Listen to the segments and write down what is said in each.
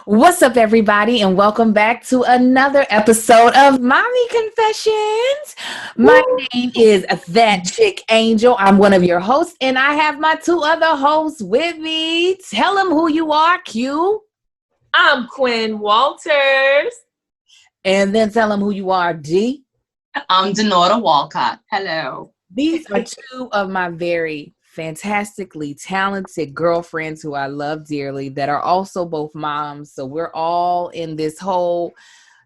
What's up, everybody, and welcome back to another episode of Mommy Confessions. My name is That Chick Angel. I'm one of your hosts, and I have my two other hosts with me. Tell them who you are, Q. I'm Quinn Walters. And then tell them who you are, D. I'm Denora Walcott. Hello. These are two of my very fantastically talented girlfriends who I love dearly that are also both moms. So we're all in this whole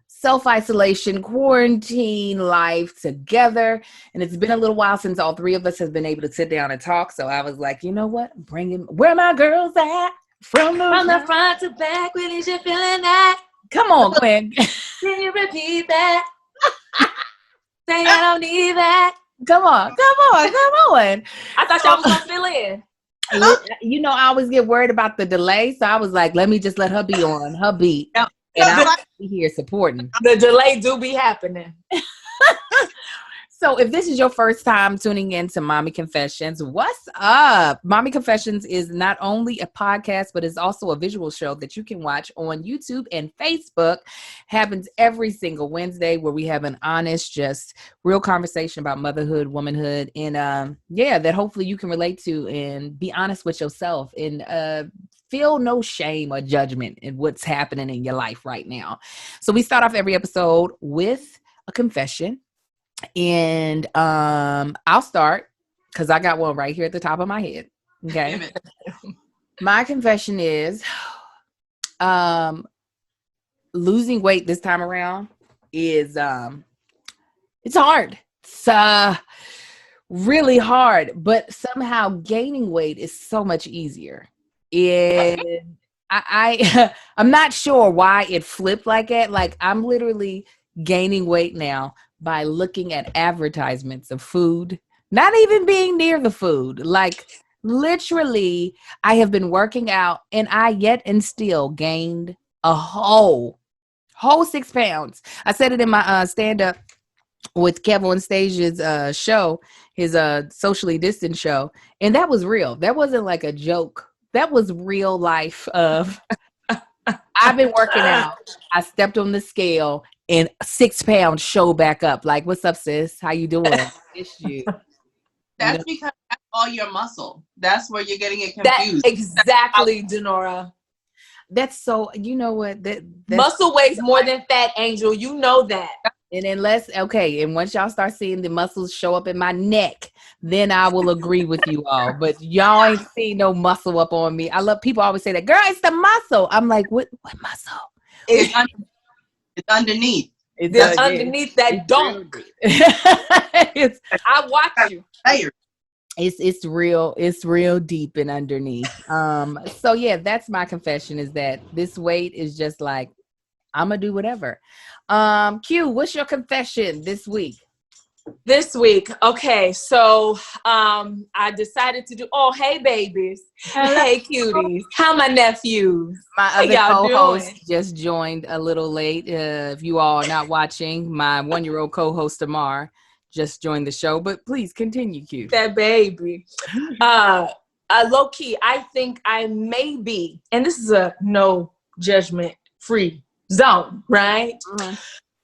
self-isolation quarantine life together. And it's been a little while since all three of us have been able to sit down and talk. So I was like, you know what? Bring in where my girls at? From the front to back, when is you feeling that? Come on, Quinn. Can you repeat that? Say I don't need that. Come on. I thought y'all was gonna fill in. You know, I always get worried about the delay, so I was like, let me just let her be on her beat, and I'll be here supporting. The delay do be happening. So if this is your first time tuning in to Mommy Confessions, what's up? Mommy Confessions is not only a podcast, but it's also a visual show that you can watch on YouTube and Facebook. Happens every single Wednesday where we have an honest, just real conversation about motherhood, womanhood, and that hopefully you can relate to and be honest with yourself and feel no shame or judgment in what's happening in your life right now. So we start off every episode with a confession. And I'll start because I got one right here at the top of my head. Okay. My confession is losing weight this time around is it's hard. It's really hard, but somehow gaining weight is so much easier. And I'm not sure why it flipped like that. Like I'm literally gaining weight now by looking at advertisements of food, not even being near the food. Like literally, I have been working out and I yet and still gained a whole 6 pounds. I said it in my stand-up with Kev on Stage's show, his socially distant show. And that was real. That wasn't like a joke. That was real life of I've been working out. I stepped on the scale and 6 pounds show back up. Like, what's up, sis? How you doing? It's you. That's because that's all your muscle. That's where you're getting it confused. Exactly, Denora. That's so, you know what? That's, muscle weighs more than fat, Angel. You know that. And and once y'all start seeing the muscles show up in my neck, then I will agree with you all. But y'all ain't seen no muscle up on me. I love people always say that, girl, it's the muscle. I'm like, what muscle? It's underneath. It's underneath that dunk. I watch you. It's real deep and underneath. So yeah, that's my confession is that this weight is just like, I'm gonna do whatever. Q, what's your confession this week? Okay, so I decided to do. Oh, hey, babies. Hey, cuties. How my nephews? My other co-host just joined a little late. If you all are not watching, my 1-year-old co-host Amar just joined the show. But please continue, Q. That baby. Low key, I think I may be, and this is a no judgment free zone, right? Mm-hmm.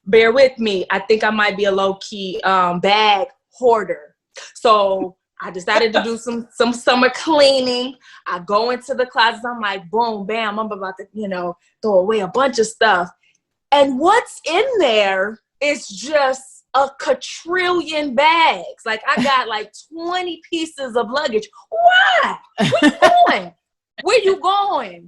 Bear with me. I think I might be a low-key bag hoarder. So I decided to do some summer cleaning. I go into the closet. I'm like, boom, bam. I'm about to, throw away a bunch of stuff. And what's in there is just a quadrillion bags. Like I got like 20 pieces of luggage. Why? Where you going? Where you going?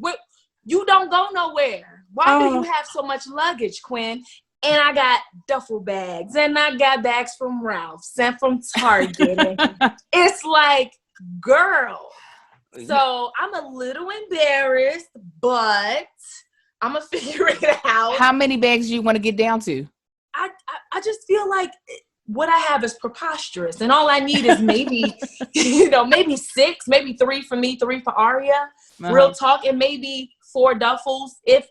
You don't go nowhere. Why do you have so much luggage, Quinn? And I got duffel bags, and I got bags from Ralph's and from Target. It's like, girl. So I'm a little embarrassed, but I'm going to figure it out. How many bags do you want to get down to? I just feel like what I have is preposterous, and all I need is maybe, maybe 6, maybe 3 for me, 3 for Aria. Uh-huh. Real talk, and maybe 4 duffels, if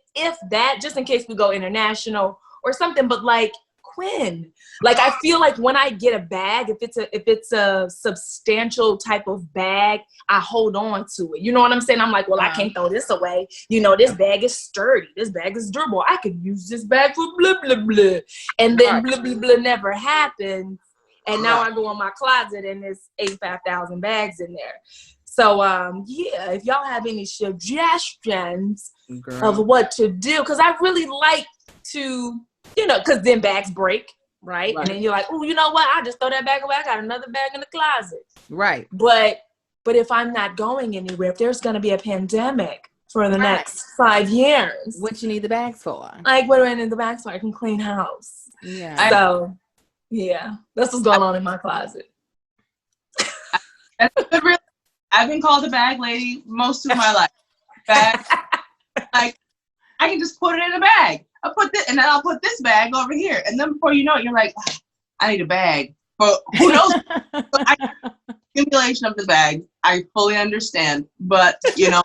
that, just in case we go international or something. But like, Quinn. Like, I feel like when I get a bag, if it's a substantial type of bag, I hold on to it. You know what I'm saying? I'm like, well, I can't throw this away. You know, this bag is sturdy. This bag is durable. I could use this bag for blah, blah, blah. And then blah, blah, blah never happened. And now I go in my closet and there's 85,000 bags in there. So, yeah, if y'all have any suggestions of what to do, because I really like to, you know, because then bags break, right? And then you're like, oh, you know what? I'll just throw that bag away. I got another bag in the closet. Right. But if I'm not going anywhere, if there's going to be a pandemic for the next 5 years. What you need the bags for? Like, what do I need the bags for? I can clean house. Yeah. So, yeah, that's what's going on in my closet. I've been called a bag lady most of my life. Bag, like, I can just put it in a bag. I'll put this, and then I'll put this bag over here. And then before you know it, you're like, I need a bag. But who knows? Accumulation of the bags, I fully understand. But, you know,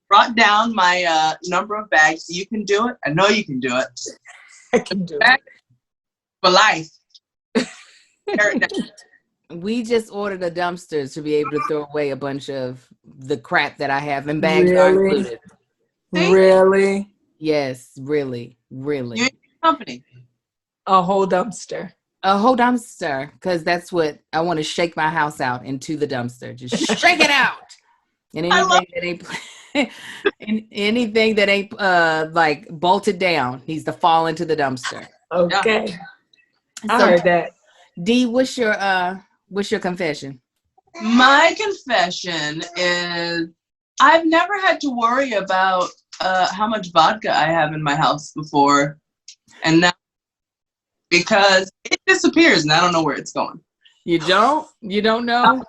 brought down my number of bags. You can do it. I know you can do it. I can do it. For life. Tear it down. We just ordered a dumpster to be able to throw away a bunch of the crap that I have, and bags are included. Really? Yes, really. You're in company. A whole dumpster. A whole dumpster, because that's what I want to shake my house out into the dumpster. Just shake it out. And anything that ain't like bolted down needs to fall into the dumpster. Okay. So, I heard that. D, what's your confession? My confession is I've never had to worry about how much vodka I have in my house before, and now because it disappears and I don't know where it's going. You don't know?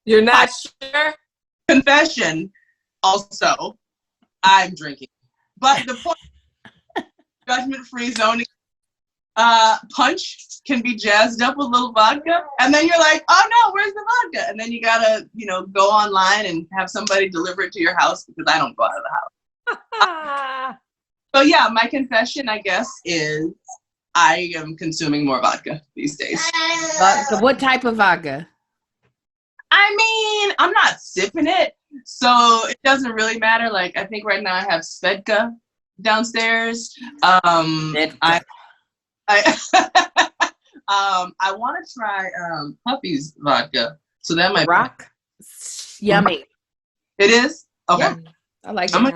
You're not sure? Confession. Also, I'm drinking, but the point, judgment-free zoning. Punch can be jazzed up with a little vodka, and then you're like, oh no, where's the vodka? And then you gotta, go online and have somebody deliver it to your house because I don't go out of the house. So yeah, my confession, I guess, is I am consuming more vodka these days. So what type of vodka? I mean, I'm not sipping it, so it doesn't really matter. Like, I think right now I have Svedka downstairs. I want to try Puppy's vodka. So that might rock. Yummy. It is? Okay. Yeah, I like it.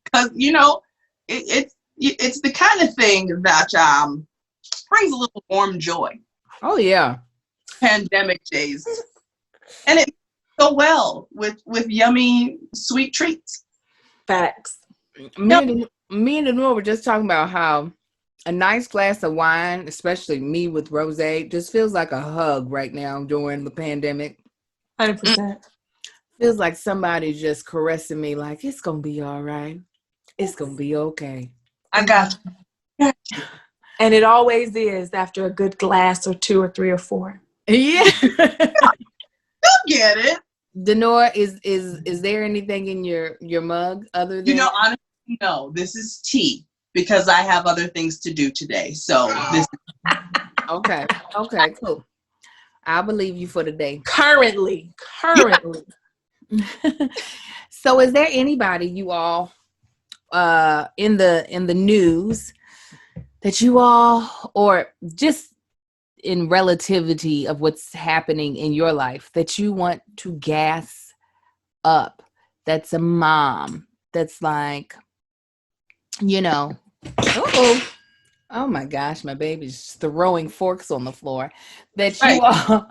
Because it's the kind of thing that brings a little warm joy. Oh yeah. Pandemic days. And it so well with yummy sweet treats. Facts. Me and Noor were just talking about how a nice glass of wine, especially me with rosé, just feels like a hug right now during the pandemic. 100%. Feels like somebody just caressing me like, it's going to be all right. It's going to be okay. I got you. And it always is after a good glass or 2 or 3 or 4. Yeah. You get it. Denora, is there anything in your mug other than... honestly, no. This is tea. Because I have other things to do today. So this. Okay, cool. I'll believe you for the day. Currently. So is there anybody you all in the news that you all, or just in relativity of what's happening in your life, that you want to gas up, that's a mom, that's like, oh my gosh, my baby's throwing forks on the floor, that you all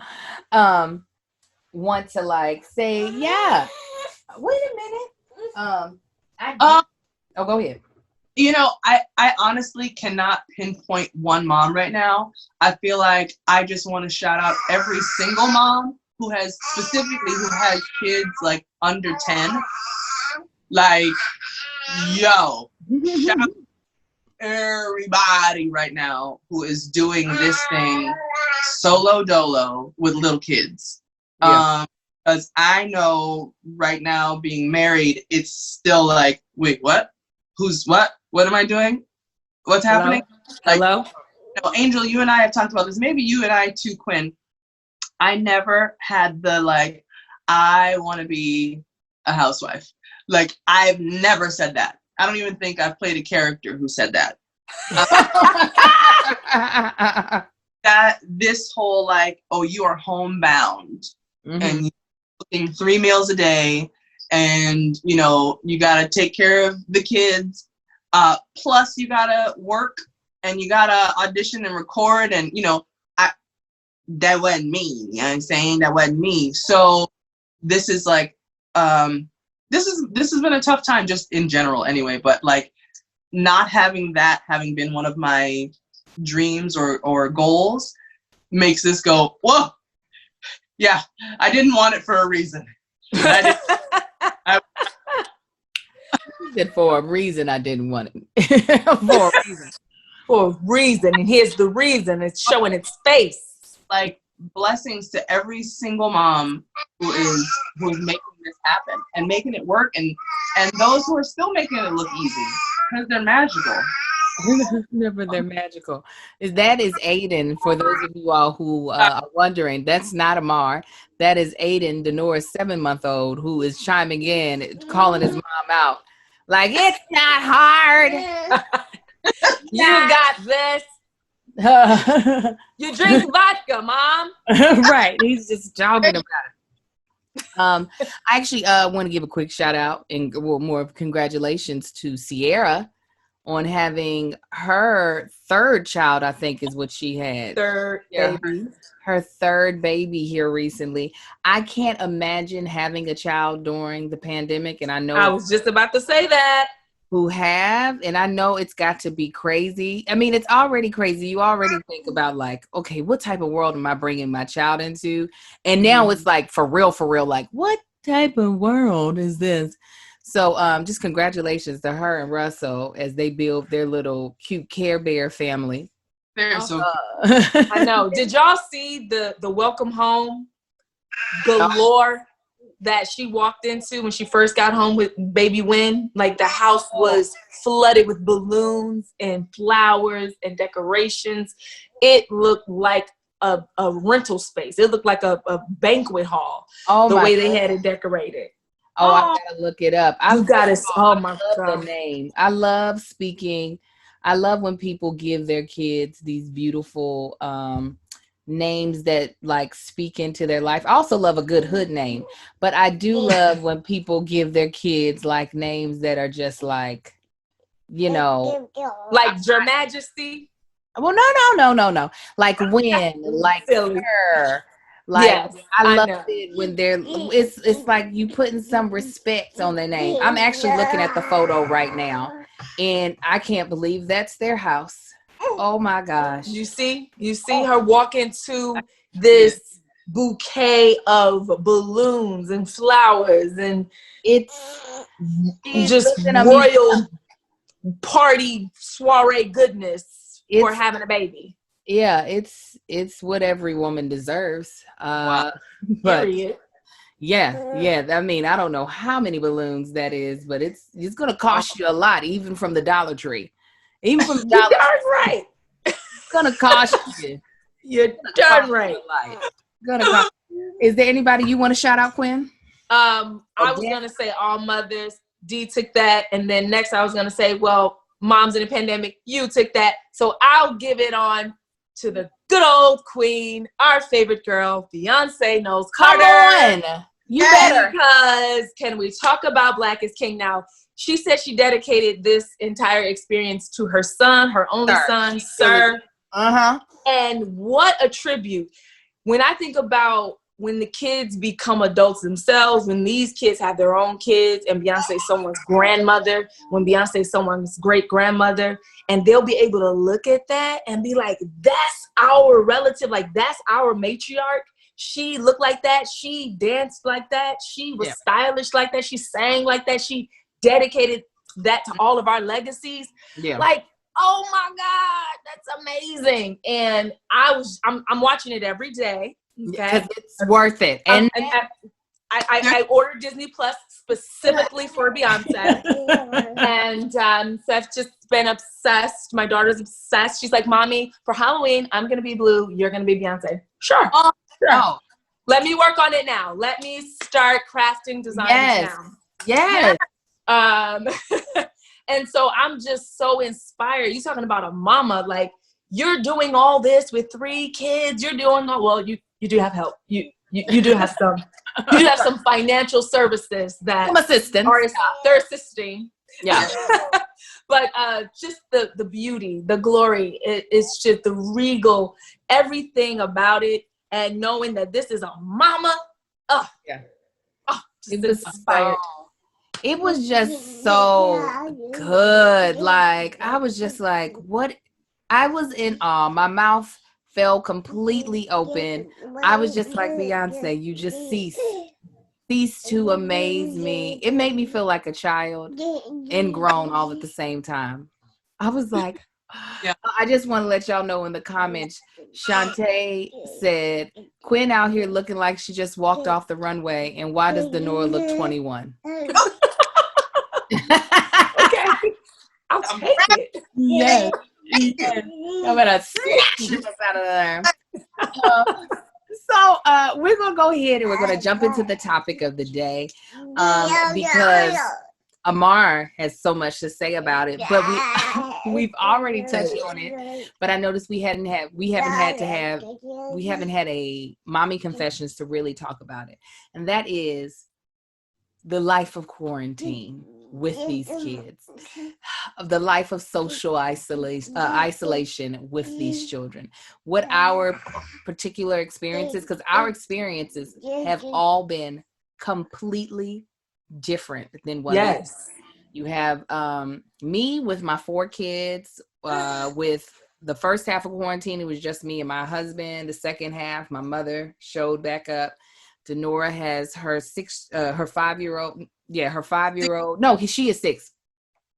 want to like say, yeah, wait a minute. Go ahead. I honestly cannot pinpoint one mom right now. I feel like I just want to shout out every single mom who has kids like under 10. Like, yo, shout out everybody right now who is doing this thing solo dolo with little kids. Yeah. Because I know right now being married, it's still like, wait, what? Who's what? What am I doing? What's happening? Hello? know, Angel, you and I have talked about this. Maybe you and I too, Quinn. I never had the like, I want to be a housewife. Like, I've never said that. I don't even think I've played a character who said that. That this whole like, oh, you are homebound and you're cooking 3 meals a day, and you know you gotta take care of the kids. Plus, you gotta work and you gotta audition and record, and you know, that wasn't me. You know what I'm saying? That wasn't me. So this is like, this has been a tough time just in general anyway. But like, not having that having been one of my dreams or goals makes this go, whoa, yeah, I didn't want it for a reason. I said for a reason I didn't want it. For a reason. For a reason, and here's the reason. It's showing its face. Like, blessings to every single mom who's making this happen and making it work, and those who are still making it look easy because they're magical. Never, they're magical. That is Aiden. For those of you all who are wondering, that's not Amar. That is Aiden, Denora's 7-month-old, who is chiming in, calling his mom out. Like, it's not hard. You got this. You drink vodka, Mom. Right. He's just talking about it. I actually want to give a quick shout out and more of congratulations to Sierra on having her 3rd child, I think is what she had. Baby. Her 3rd baby here recently. I can't imagine having a child during the pandemic. And I know I was just about to say that. Who have, and I know it's got to be crazy. I mean, it's already crazy. You already think about like, okay, what type of world am I bringing my child into? And now it's like, for real, like, what type of world is this? So just congratulations to her and Russell as they build their little cute Care Bear family. They're so I know. Did y'all see the welcome home galore that she walked into when she first got home with baby Win? Like, the house was flooded with balloons and flowers and decorations. It looked like a rental space. It looked like a banquet hall. The way they had it decorated. Oh, I gotta look it up. You got it. Oh my God. The name. I love speaking. I love when people give their kids these beautiful names that like speak into their life. I also love a good hood name, but I do love when people give their kids like names that are just like, you know, like Your Majesty. Well, no. Like Win, like her. Like, yes, I love it when they're, it's like you putting some respect on their name. I'm actually looking at the photo right now and I can't believe that's their house. Oh my gosh. You see her walk into this bouquet of balloons and flowers, and it's just royal party soiree goodness for having a baby. Yeah, it's what every woman deserves. Wow. But yeah. I mean, I don't know how many balloons that is, but it's gonna cost you a lot, even from the Dollar Tree. Even from the Dollar Tree. Right. It's gonna cost you. You're darn right. Is there anybody you want to shout out, Quinn? I was gonna say all mothers. D took that, and then next I was gonna say, well, moms in the pandemic, you took that. So I'll give it on to the good old queen, our favorite girl, Beyonce Knowles Carter. Come on. You better. Because can we talk about Black is King now? She said she dedicated this entire experience to her son, her only son, Sir. And what a tribute. When I think about when the kids become adults themselves, when these kids have their own kids, and Beyonce someone's grandmother, when Beyonce someone's great grandmother, and they'll be able to look at that and be like, that's our relative, like that's our matriarch. She looked like that. She danced like that. She was stylish like that. She sang like that. She dedicated that to all of our legacies. Yeah. Like, oh my God, that's amazing. And I'm watching it every day. Okay, it's worth it. And I ordered Disney Plus specifically for Beyonce. And Seth's just been obsessed. My daughter's obsessed. She's like, Mommy, for Halloween, I'm going to be Blue. You're going to be Beyonce. Sure. Oh, sure. no. Let me work on it now. Let me start crafting designs now. Yes. And so I'm just so inspired. You talking about a mama, like you're doing all this with 3 kids. You're doing all, well, you do have help. You do have some, you do have some financial services that they're assisting. Yeah. But just the beauty, the glory, it's just the regal, everything about it. And knowing that this is a mama, It was inspired. It was just so good. Like, I was just like, what? I was in awe. My mouth fell completely open. I was just like, Beyonce, you just cease to amaze me. It made me feel like a child and grown all at the same time. I was like, I just want to let y'all know in the comments, Shantae said, Quinn out here looking like she just walked off the runway. And why does Denora look 21? Okay. I'll take it. Yes. I'm gonna snatch him up out of there. So we're gonna go ahead and we're gonna jump into the topic of the day because Amar has so much to say about it, but we've already touched on it. But I noticed we haven't had a mommy confessions to really talk about it, and that is the life of quarantine with these kids, of the life of social isolation with these children, what our particular experiences, because our experiences have all been completely different than what you have. Me with my 4 kids, with the first half of quarantine, it was just me and my husband. The second half, my mother showed back up. Denora has her 5-year-old. Yeah, her 5-year-old. No, she is 6.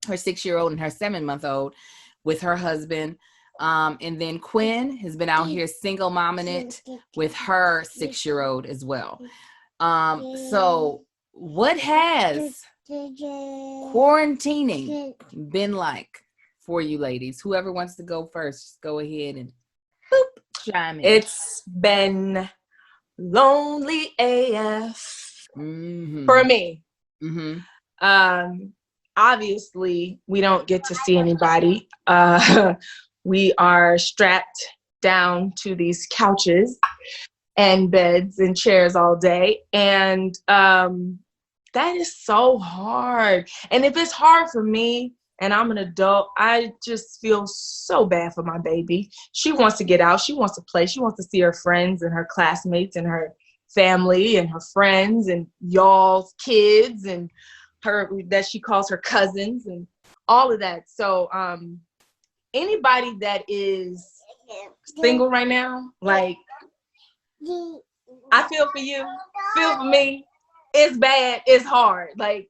Her 6-year-old and her 7-month-old with her husband. And then Quinn has been out here single momming it with her 6-year-old as well. So what has quarantining been like for you ladies? Whoever wants to go first, just go ahead and chime in. It's been lonely AF for me. Obviously, we don't get to see anybody. We are strapped down to these couches and beds and chairs all day. And that is so hard. And if it's hard for me and I'm an adult, I just feel so bad for my baby. She wants to get out. She wants to play. She wants to see her friends and her classmates and her family and her friends and y'all's kids and her that she calls her cousins and all of that. So anybody that is single right now, like, I feel for you, feel for me. It's bad, it's hard. Like,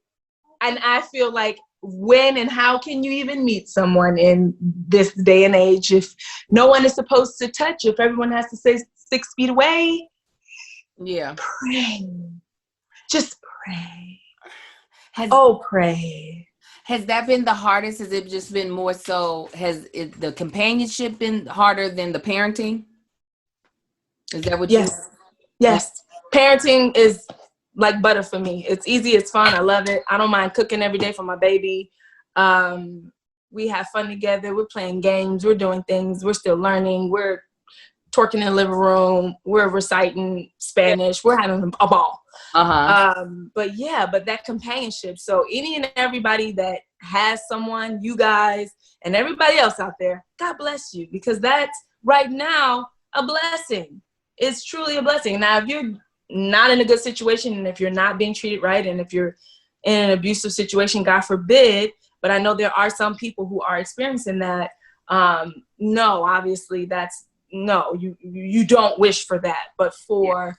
and I feel like, when and how can you even meet someone in this day and age if no one is supposed to touch you, if everyone has to stay 6 feet away? Yeah. Pray. Just pray. Pray. Has that been the hardest? Has it just been more so? Has the companionship been harder than the parenting? Is that what Yes. Parenting is like butter for me. It's easy. It's fun. I love it. I don't mind cooking every day for my baby. We have fun together. We're playing games. We're doing things. We're still learning. We're twerking in the living room. We're reciting Spanish. We're having a ball. But that companionship. So any and everybody that has someone, you guys and everybody else out there, God bless you, because that's right now a blessing. It's truly a blessing. Now, if you're not in a good situation and if you're not being treated right and if you're in an abusive situation, God forbid, but I know there are some people who are experiencing that. No, obviously you don't wish for that, but for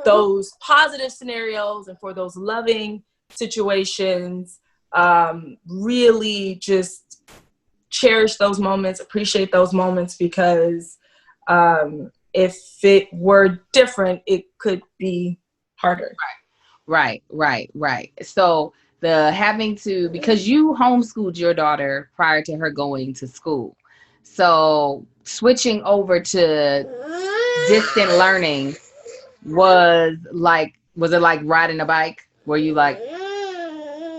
those positive scenarios and for those loving situations, really just cherish those moments, appreciate those moments, because if it were different, it could be harder. Right, right, right. So the having to, because you homeschooled your daughter prior to her going to school. So switching over to distant learning was it like riding a bike? Were you like,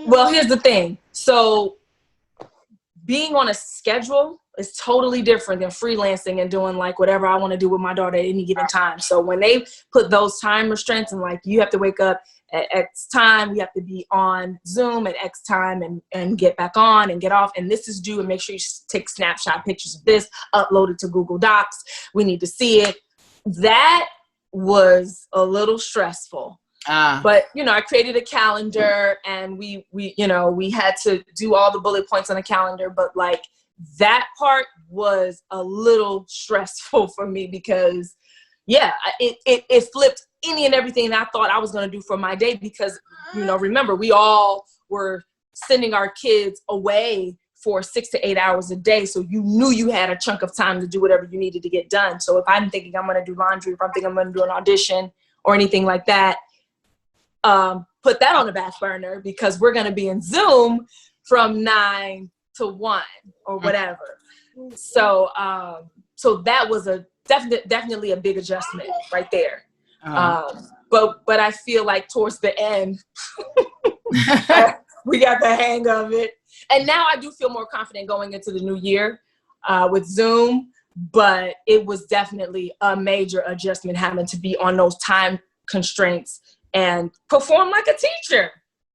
Well, here's the thing. So being on a schedule is totally different than freelancing and doing like whatever I want to do with my daughter at any given time. So when they put those time restraints and like you have to wake up at X time, you have to be on Zoom at X time and get back on and get off, and this is due, and make sure you take snapshot pictures of this, upload it to Google Docs. We need to see it. That was a little stressful. But, you know, I created a calendar, and we had to do all the bullet points on the calendar. But like that part was a little stressful for me because, yeah, it flipped any and everything I thought I was going to do for my day because, you know, remember, we all were sending our kids away for 6 to 8 hours a day. So you knew you had a chunk of time to do whatever you needed to get done. So if I'm thinking I'm going to do laundry, if I'm thinking I'm going to do an audition or anything like that, put that on the back burner because we're going to be in Zoom from 9 to 1 or whatever. So that was definitely a big adjustment right there. But I feel like towards the end, we got the hang of it. And now I do feel more confident going into the new year with Zoom, but it was definitely a major adjustment having to be on those time constraints and perform like a teacher.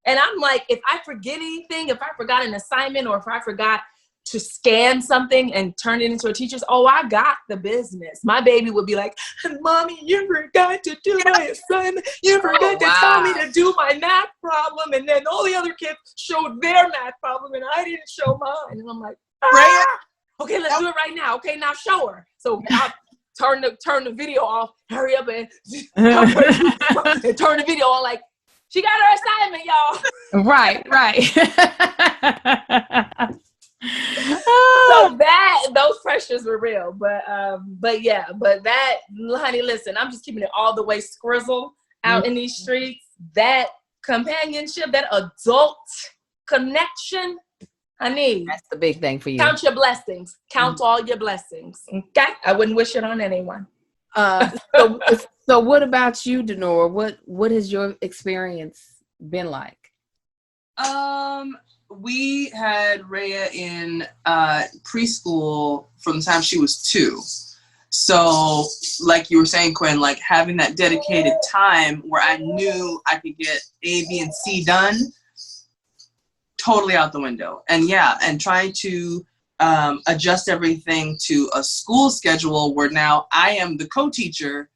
And I'm like, if I forget anything, if I forgot an assignment, or if I forgot to scan something and turn it into a teacher's, I got the business. My baby would be like, Mommy, you forgot to do my assignment. You forgot to tell me to do my math problem. And then all the other kids showed their math problem and I didn't show mine. And I'm like, okay, let's do it right now. Okay, now show her. So I'll turn the video off, hurry up and turn the video on like, she got her assignment, y'all. Right. So those pressures were real, but that, honey, listen, I'm just keeping it all the way scrizzle out in these streets. That companionship, that adult connection, honey, that's the big thing for you. Count your blessings. Count all your blessings. Okay, I wouldn't wish it on anyone. So what about you, Denora? What has your experience been like? We had Rhea in preschool from the time she was 2. So like you were saying, Quinn, like having that dedicated time where I knew I could get A, B, and C done, totally out the window. And and trying to adjust everything to a school schedule where now I am the co-teacher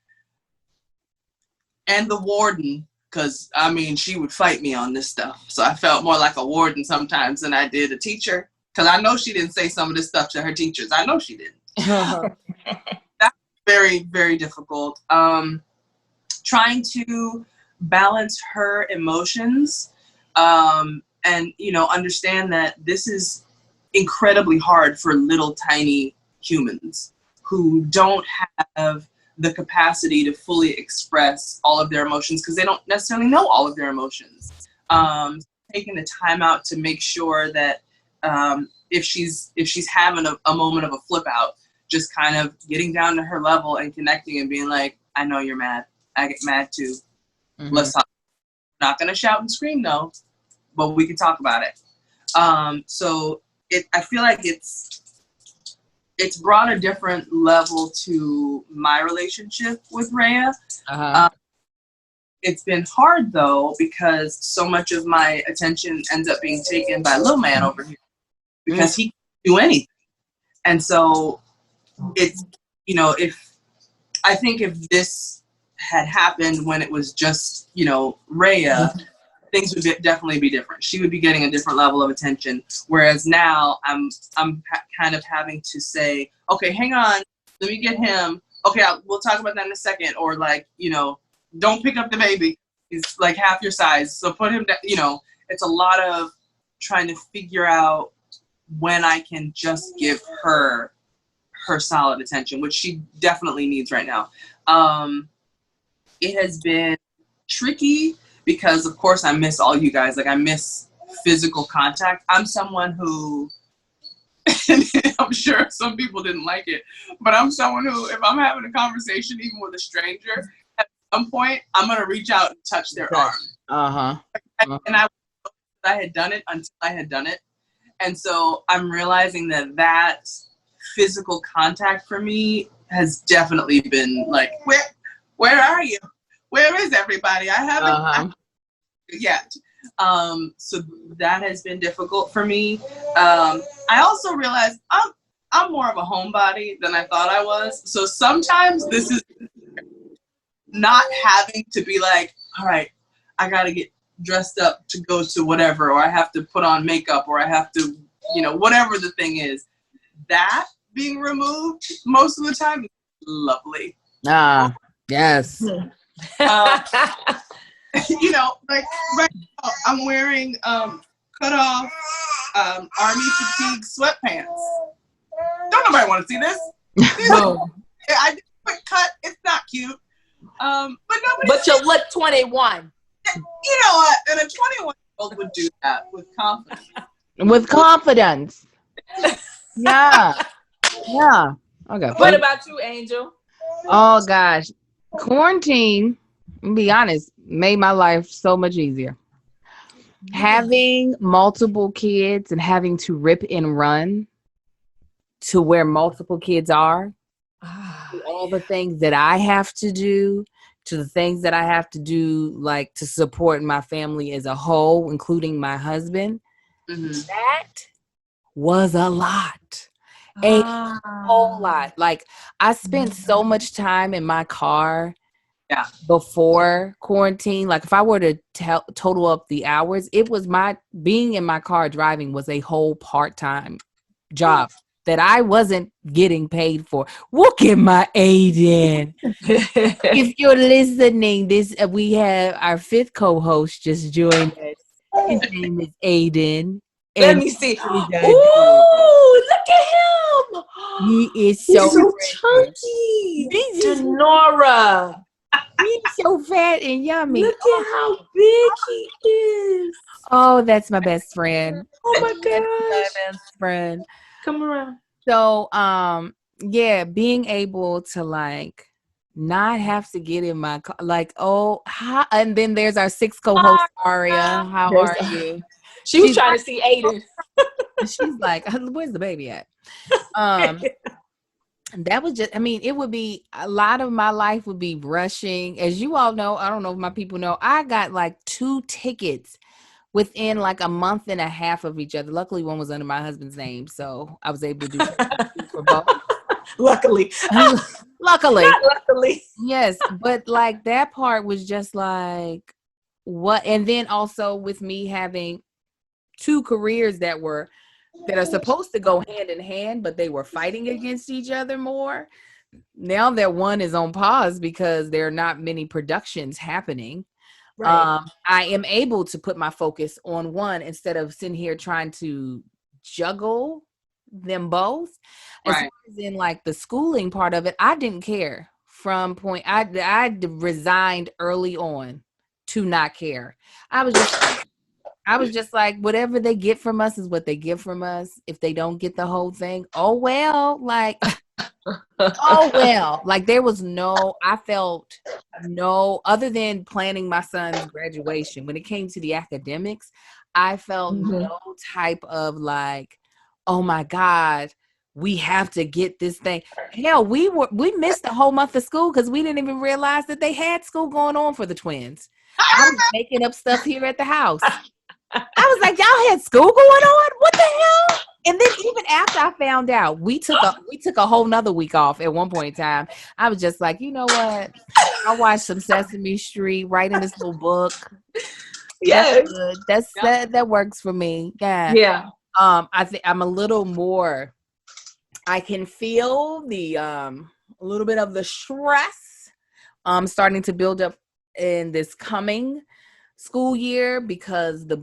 and the warden, because I mean she would fight me on this stuff, so I felt more like a warden sometimes than I did a teacher, because I know she didn't say some of this stuff to her teachers. I know she didn't. That's very, very difficult. Trying to balance her emotions and understand that this is incredibly hard for little tiny humans who don't have the capacity to fully express all of their emotions because they don't necessarily know all of their emotions. Taking the time out to make sure that if she's having a moment of a flip out, just kind of getting down to her level and connecting and being like, I know you're mad. I get mad too. Mm-hmm. Let's talk. Not gonna shout and scream though, but we can talk about it. So I feel like it's brought a different level to my relationship with Rhea. It's been hard though, because so much of my attention ends up being taken by Lil Man over here because he can't do anything. And so it's, if this had happened when it was just, Rhea, things would definitely be different. She would be getting a different level of attention. Whereas now I'm kind of having to say, okay, hang on, let me get him. Okay, we'll talk about that in a second. Or don't pick up the baby. He's like half your size. So put him down. It's a lot of trying to figure out when I can just give her solid attention, which she definitely needs right now. It has been tricky because of course I miss all you guys. Like I miss physical contact. I'm someone who, I'm sure some people didn't like it, but I'm someone who, if I'm having a conversation even with a stranger, at some point I'm gonna reach out and touch their arm. And I had done it until I had done it, and so I'm realizing that physical contact for me has definitely been like, where are you? Where is everybody? I haven't yet. So that has been difficult for me. I also realized I'm more of a homebody than I thought I was. So sometimes this is not having to be like, all right, I gotta get dressed up to go to whatever, or I have to put on makeup, or I have to, whatever the thing is. That being removed most of the time is lovely. Yes. Like right now I'm wearing cut off army fatigue sweatpants. Don't nobody want to see this. No. I did a quick cut. It's not cute. But nobody. But you look 21. You know what? And a 21-year-old would do that with confidence. With confidence. Yeah. Yeah. Okay. What about you, Angel? Oh gosh. Quarantine, to be honest, made my life so much easier. Having multiple kids and having to rip and run to where multiple kids are, to all the things that I have to do, to the things that I have to do, like to support my family as a whole, including my husband. That was a lot. A whole lot. Like I spent so much time in my car before quarantine. Like if I were to total up the hours, it was being in my car driving was a whole part-time job that I wasn't getting paid for. Look at my Aiden. If you're listening, we have our fifth co-host just joined us. His name is Aiden. Let me see. Ooh, look at him. He is so chunky. Denora. He's so fat and yummy. Look at how big he is. Oh, that's my best friend. Oh my gosh. My best friend. Come around. So, being able to like not have to get in my car, like, and then there's our sixth co-host, Aria. How are you? She's was trying to see Aiden. She's like, where's the baby at? That was just, it would be a lot of my life would be rushing. As you all know, I don't know if my people know, I got like 2 tickets within like a month and a half of each other. Luckily, one was under my husband's name, so I was able to do for both. Luckily. Luckily. Yes, but like that part was just like, what? And then also with me having 2 careers that are supposed to go hand in hand, but they were fighting against each other more. Now that one is on pause because there are not many productions happening. Right. I am able to put my focus on one instead of sitting here trying to juggle them both. As far as in like the schooling part of it, I didn't care from point. I resigned early on to not care. I was just like, whatever they get from us is what they get from us. If they don't get the whole thing, oh well. Like, oh well. Like there was I felt other than planning my son's graduation. When it came to the academics, I felt no type of like, oh my God, we have to get this thing. Hell, we missed the whole month of school because we didn't even realize that they had school going on for the twins. I was making up stuff here at the house. I was like, y'all had school going on? What the hell? And then even after I found out, we took a whole nother week off at one point in time. I was just like, you know what? I watched some Sesame Street, writing this little book. Yeah, that's good. That works for me. Yeah. Yeah. I think I'm a little more. I can feel the a little bit of the stress starting to build up in this coming school year because the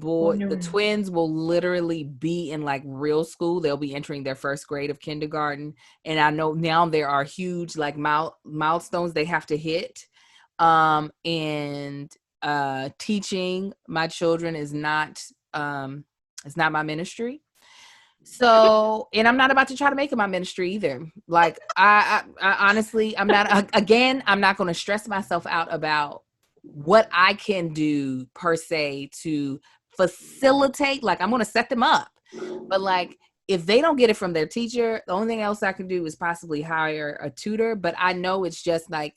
twins will literally be in like real school. They'll be entering their first grade of kindergarten, and I know now there are huge like milestones they have to hit, and teaching my children is not it's not my ministry. So, and I'm not about to try to make it my ministry either. Like, I honestly, I'm not, again, I'm not going to stress myself out about what I can do per se to facilitate. Like, I'm going to set them up. But like, if they don't get it from their teacher, the only thing else I can do is possibly hire a tutor. But I know it's just like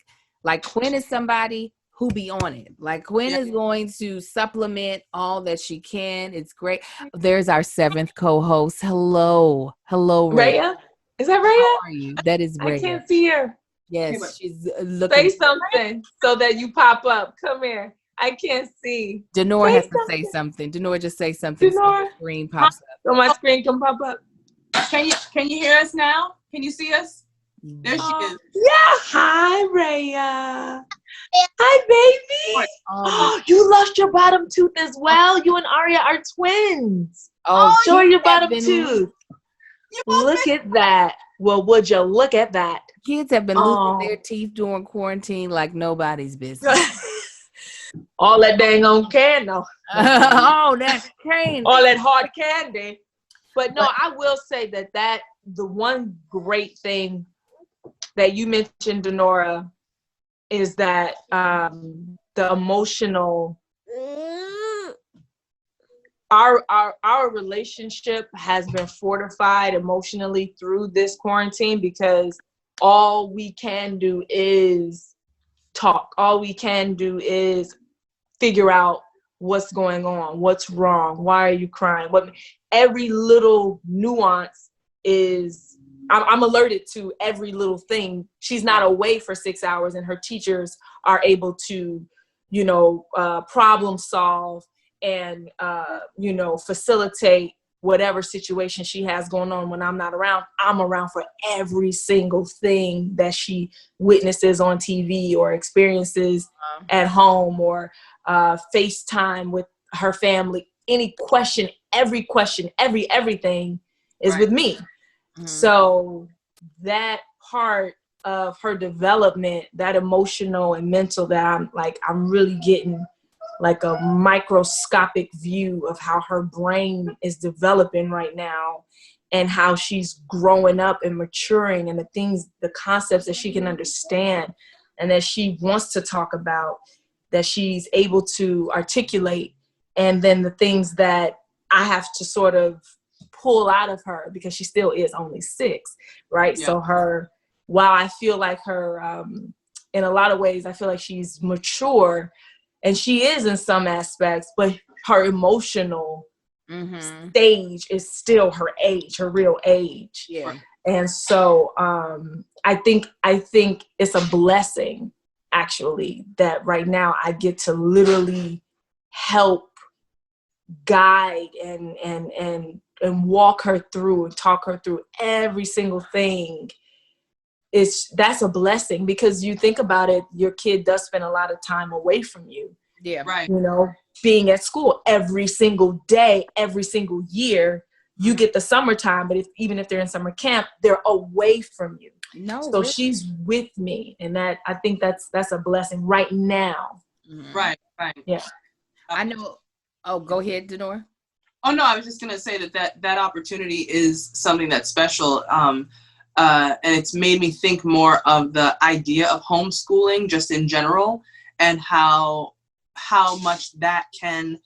Quinn is somebody who be on it. Like Quinn is going to supplement all that she can. It's great. There's our 7th co-host. Hello, Rhea. Rhea? Is that Rhea? How are you? That is Rhea. I can't see her. Yes, she's looking. Say something so that you pop up. Come here. I can't see. Denora has to say something. Denora, just say something. Denora. So the screen pops up. So my screen can pop up. Can you hear us now? Can you see us? There she is. Yeah. Hi, Rhea. Hi, baby. Oh, you lost your bottom tooth as well. You and Aria are twins. Oh, show her your bottom tooth. Look at that. Well, would you look at that? Kids have been losing their teeth during quarantine like nobody's business. All that dang on candy. Oh, that's candy. All that hard candy. But no, I will say that the one great thing that you mentioned, Denora, is that the emotional, our relationship has been fortified emotionally through this quarantine because all we can do is talk. All we can do is figure out what's going on, what's wrong, why are you crying? Every little nuance is, I'm alerted to every little thing. She's not away for 6 hours and her teachers are able to, problem solve and, facilitate whatever situation she has going on when I'm not around. I'm around for every single thing that she witnesses on TV or experiences at home or FaceTime with her family. Any question, everything is with me. Mm-hmm. So that part of her development, that emotional and mental, that I'm really getting like a microscopic view of how her brain is developing right now and how she's growing up and maturing and the concepts that she can understand and that she wants to talk about, that she's able to articulate, and then the things that I have to sort of pull out of her because she still is only 6, right? Yeah. So while I feel like her, in a lot of ways, I feel like she's mature, and she is in some aspects, but her emotional stage is still her age, her real age. Yeah. And so I think it's a blessing, actually, that right now I get to literally help guide and walk her through and talk her through every single thing. That's a blessing, because you think about it, your kid does spend a lot of time away from you. Yeah. Right. Being at school every single day, every single year. You get the summertime, but even if they're in summer camp, they're away from you. No. So really? She's with me, and I think that's a blessing right now. Mm-hmm. Right. Yeah. I know. Oh, go ahead, Denora. Oh no, I was just gonna say that opportunity is something that's special. And it's made me think more of the idea of homeschooling just in general, and how much that can,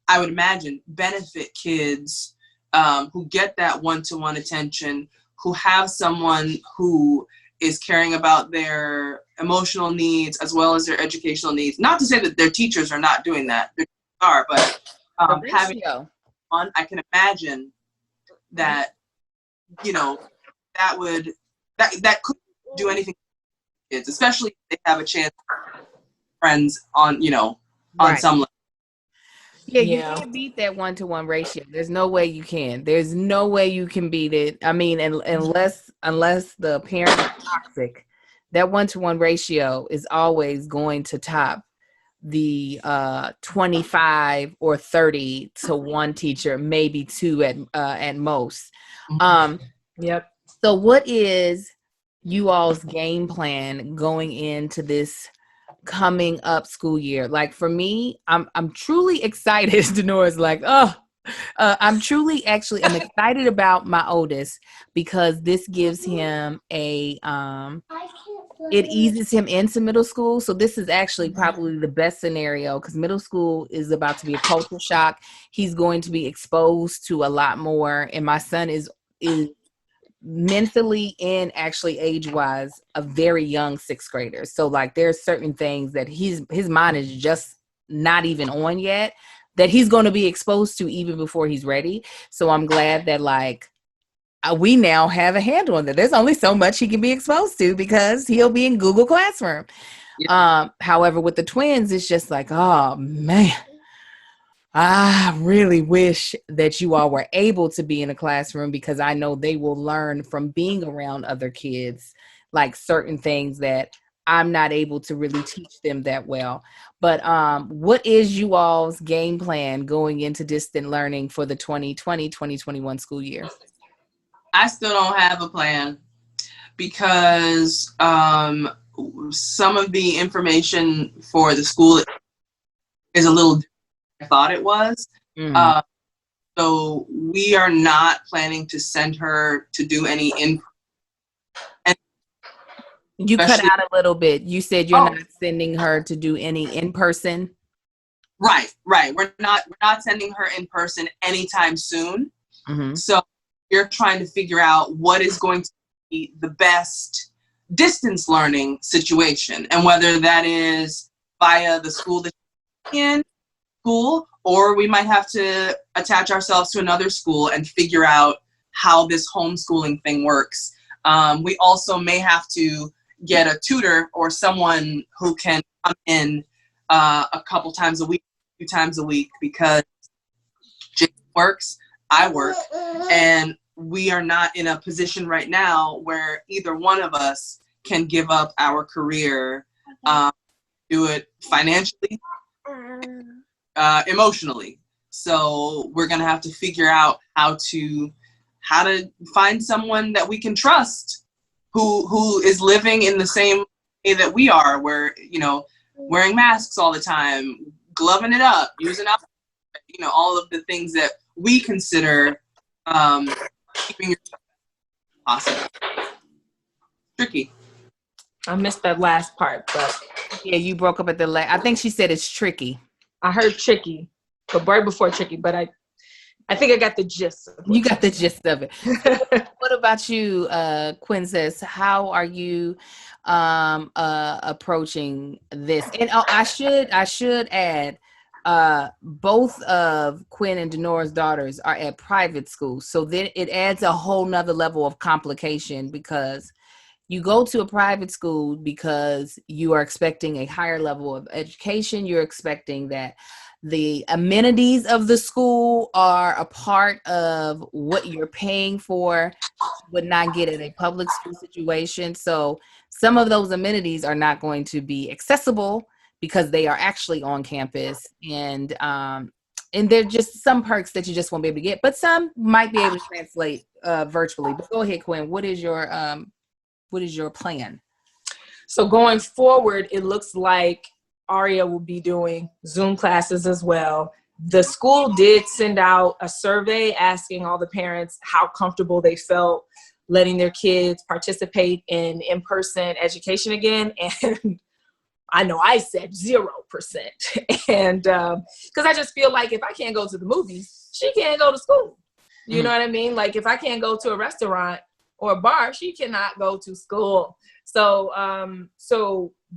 I would imagine, benefit kids who get that one-to-one attention, who have someone who is caring about their emotional needs as well as their educational needs. Not to say that their teachers are not doing that, they are, but having one, I can imagine that, that could do anything for kids, especially if they have a chance to friends on some level. Yeah, you can't beat that 1-to-1 ratio. There's no way you can. There's no way you can beat it. I mean, unless the parent is toxic, that 1-to-1 ratio is always going to top the 25 or 30 to 1 teacher, maybe 2 at most. Yep. So what is you all's game plan going into this upcoming up school year. Like for me, I'm truly excited. Denora's like, I'm excited about my oldest because this gives him it eases him into middle school. So this is actually probably the best scenario because middle school is about to be a culture shock. He's going to be exposed to a lot more. And my son is mentally and actually age-wise a very young sixth grader. So like there's certain things that his mind is just not even on yet that he's going to be exposed to even before he's ready. So I'm glad that like we now have a handle on that. There's only so much he can be exposed to because he'll be in Google Classroom. Yeah. However, with the twins, it's just like, oh man, I really wish that you all were able to be in a classroom because I know they will learn from being around other kids, like certain things that I'm not able to really teach them that well. But what is you all's game plan going into distant learning for the 2020-2021 school year? I still don't have a plan because some of the information for the school is a little different than I thought it was. Mm-hmm. So we are not planning to send her to do any You cut out a little bit. You said you're not sending her to do any in-person. Right. We're not sending her in person anytime soon. Mm-hmm. So you're trying to figure out what is going to be the best distance learning situation, and whether that is via the school that you're in school, or we might have to attach ourselves to another school and figure out how this homeschooling thing works. We also may have to get a tutor or someone who can come in a couple times a week, 2 times a week, because Jason works, I work, and we are not in a position right now where either one of us can give up our career, do it financially, emotionally. So we're gonna have to figure out how to find someone that we can trust who is living in the same way that we are, where, wearing masks all the time, gloving it up, using all of the things that we consider keeping your possible. Tricky. I missed that last part, but yeah, you broke up at the I think she said it's tricky. I heard tricky, but right before tricky, but I think I got the gist. You got the gist of it. What about you, Quinces? How are you approaching this? And I should add, both of Quinn and Denora's daughters are at private school. So then it adds a whole nother level of complication because you go to a private school because you are expecting a higher level of education. You're expecting that the amenities of the school are a part of what you're paying for, would not get in a public school situation. So some of those amenities are not going to be accessible because they are actually on campus, and there are just some perks that you just won't be able to get, but some might be able to translate virtually. But go ahead, Quinn. What is your plan? So going forward, it looks like Aria will be doing Zoom classes as well. The school did send out a survey asking all the parents how comfortable they felt letting their kids participate in in-person education again. And I know I said 0%. And because I just feel like if I can't go to the movies, she can't go to school. You know what I mean? Like if I can't go to a restaurant or a bar, she cannot go to school. So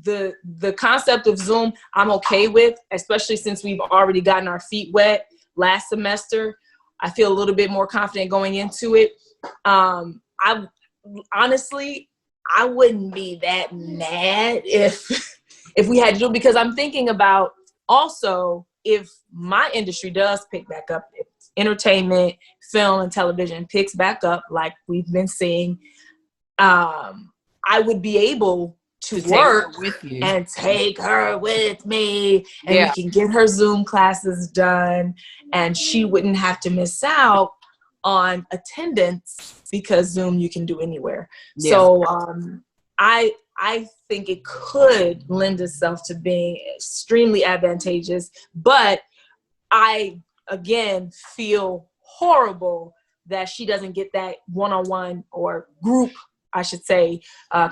the concept of Zoom, I'm okay with, especially since we've already gotten our feet wet last semester. I feel a little bit more confident going into it. I honestly wouldn't be that mad if we had to do it, because I'm thinking about also if my industry does pick back up, if entertainment, film, and television picks back up like we've been seeing, I would be able to work with you and take her with me, and we can get her Zoom classes done, and she wouldn't have to miss out on attendance because Zoom you can do anywhere. So I think it could lend itself to being extremely advantageous, but I again feel horrible that she doesn't get that one-on-one or group, I should say,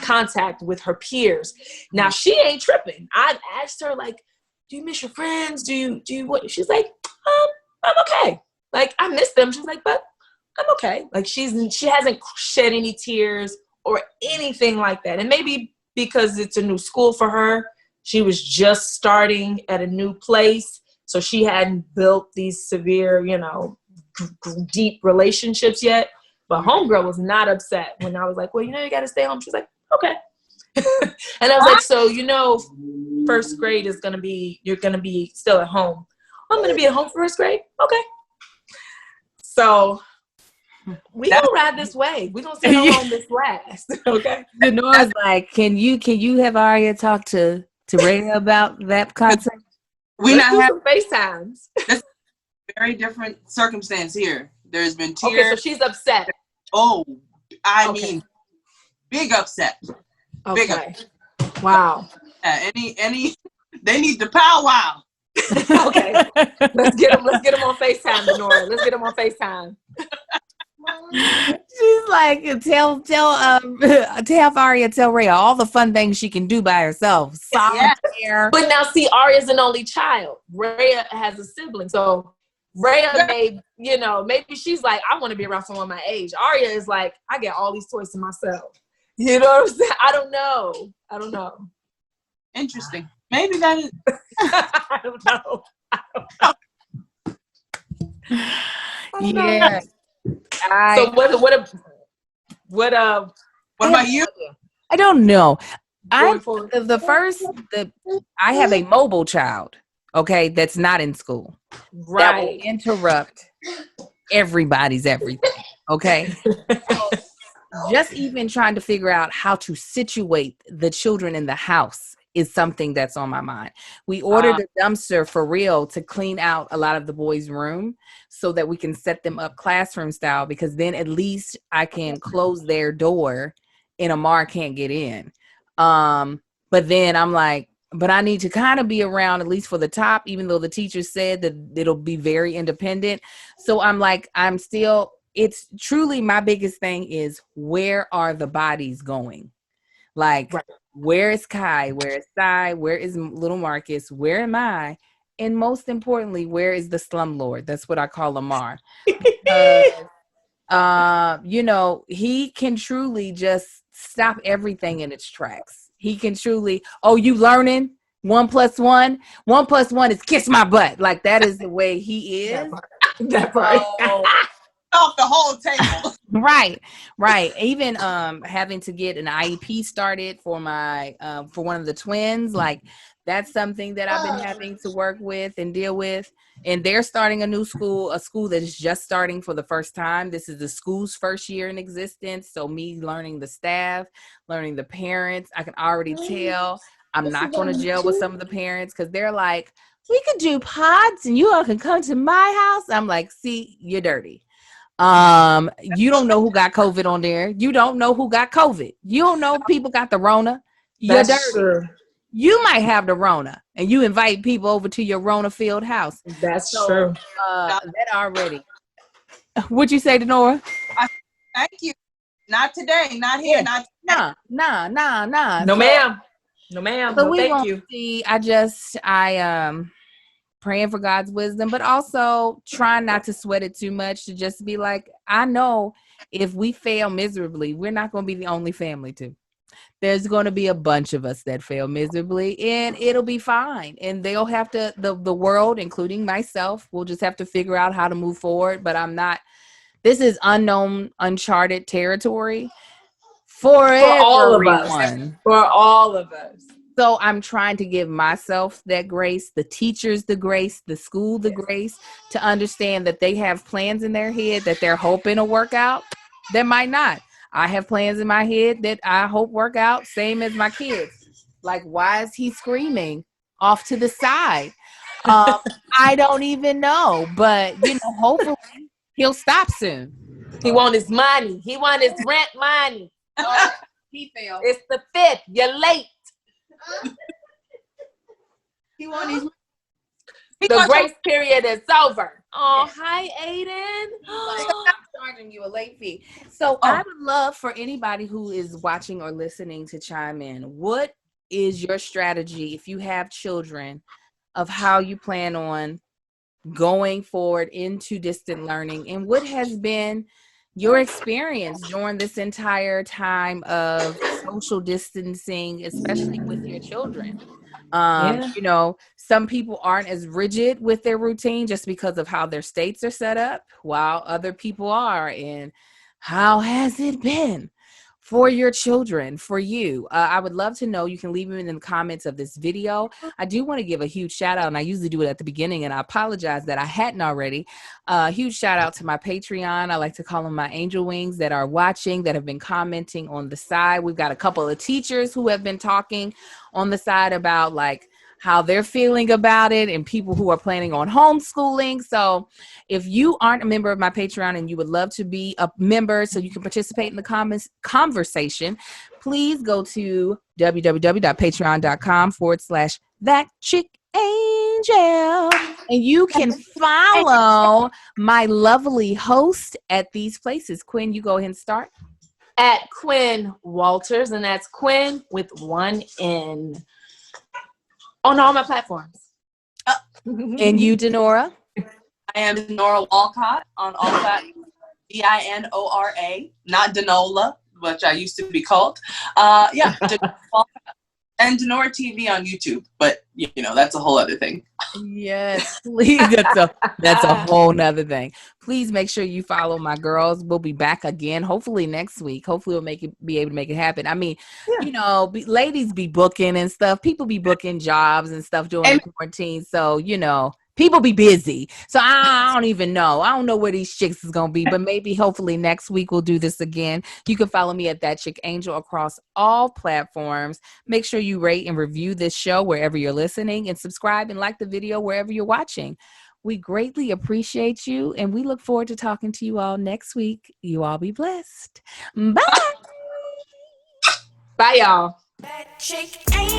contact with her peers. Now she ain't tripping. I've asked her, like, do you miss your friends? Do you what? She's like, I'm okay. Like, I miss them. She's like, but I'm okay. Like, she hasn't shed any tears or anything like that. And maybe because it's a new school for her, she was just starting at a new place. So she hadn't built these severe, deep relationships yet. But homegirl was not upset when I was like, well, you got to stay home. She's like, okay. And I was like, so, first grade is going to be, you're going to be still at home. I'm going to be at home for first grade. Okay. So we gonna ride this way. We gonna see how long this lasts. Okay. I was like, can you have Aria talk to Ray about that concept? We not have some FaceTimes. That's a very different circumstance here. There's been tears. Okay, so she's upset. Oh, I mean, big upset. Okay. Big upset. Wow. Any they need to powwow. Okay. Let's get them on FaceTime, Denora. Let's get them on FaceTime. She's like, tell Aria, tell Rhea all the fun things she can do by herself. Solitaire. Yeah. But now, see, Aria's an only child. Rhea has a sibling, so Rhea maybe she's like, I want to be around someone my age. Aria is like, I get all these toys to myself. You know what I'm saying? I don't know. Interesting. Maybe that is. I don't know. Yeah. So what about you? I don't know. I have a mobile child, okay, that's not in school. Right. That will interrupt everybody's everything. Okay. So just even trying to figure out how to situate the children in the house is something that's on my mind. We ordered a dumpster for real to clean out a lot of the boys' room so that we can set them up classroom style, because then at least I can close their door and Amar can't get in. But then I'm like, but I need to kind of be around at least for the top, even though the teacher said that it'll be very independent. So I'm like, it's truly my biggest thing is, where are the bodies going? Like, right. Where is Kai? Where is Sai? Where is little Marcus? Where am I? And most importantly, where is the slumlord? That's what I call Lamar. He can truly just stop everything in its tracks. He can truly, you learning? 1 + 1? 1 + 1 is kiss my butt. Like, that is the way he is. That part. Off the whole table. Right. Even having to get an IEP started for my for one of the twins, like, that's something that I've been having to work with and deal with. And they're starting a new school, a school that is just starting for the first time. This is the school's first year in existence. So me learning the staff, learning the parents, I can already tell I'm not going to gel with some of the parents, because they're like, we could do pods and you all can come to my house. I'm like, see, you're dirty. You don't know who got COVID on there. You don't know who got COVID. You don't know people got the Rona. You're That's dirty. True. You might have the Rona, and you invite people over to your Rona filled house. That's true. That already. What'd you say to Nora? Thank you. Not today. Not here. Not today. Nah. No, ma'am. No, ma'am. So no, thank you. See, I praying for God's wisdom, but also trying not to sweat it too much, to just be like, I know if we fail miserably, we're not going to be the only family to. There's going to be a bunch of us that fail miserably, and it'll be fine. And they'll have to, the world, including myself, will just have to figure out how to move forward. But this is unknown, uncharted territory for all of us. For all of us. So I'm trying to give myself that grace, the teachers the grace, the school the grace, to understand that they have plans in their head that they're hoping to work out. That might not. I have plans in my head that I hope work out, same as my kids. Like, why is he screaming off to the side? I don't even know, but hopefully he'll stop soon. He want his money. He want his rent money. He failed. It's the 5th. You're late. He won these. The grace period is over. Oh, hi, Aiden. I'm charging you a late fee. So I would love for anybody who is watching or listening to chime in. What is your strategy if you have children of how you plan on going forward into distant learning, and what has been your experience during this entire time of social distancing, especially with your children? You know, some people aren't as rigid with their routine just because of how their states are set up, while other people are. And how has it been for your children, for you? I would love to know. You can leave them in the comments of this video. I do want to give a huge shout out, and I usually do it at the beginning, and I apologize that I hadn't already. Huge shout out to my Patreon. I like to call them my angel wings that are watching, that have been commenting on the side. We've got a couple of teachers who have been talking on the side about like how they're feeling about it, and people who are planning on homeschooling. So if you aren't a member of my Patreon and you would love to be a member so you can participate in the conversation, please go to www.patreon.com/thatchickangel, and you can follow my lovely host at these places. Quinn, you go ahead and start. At Quinn Walters, and that's Quinn with one N. On all my platforms. And you, Denora? I am Denora Walcott on all platforms. Dinora, not Denola, which I used to be called. Denora Walcott. And Denora TV on YouTube, but you know that's a whole other thing. Yes, please. That's a whole nother thing. Please make sure you follow my girls. We'll be back again, hopefully next week. Hopefully we'll be able to make it happen. I mean, you know, ladies be booking and stuff. People be booking jobs and stuff during the quarantine. So, you know, people be busy. So I don't even know. I don't know where these chicks is going to be, but maybe hopefully next week we'll do this again. You can follow me at That Chick Angel across all platforms. Make sure you rate and review this show wherever you're listening, and subscribe and like the video wherever you're watching. We greatly appreciate you, and we look forward to talking to you all next week. You all be blessed. Bye. Bye, y'all. That Chick Angel.